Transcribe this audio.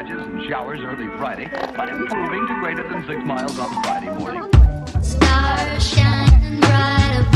patches and showers early Friday, but improving to greater than 6 miles on Friday morning. Stars shining bright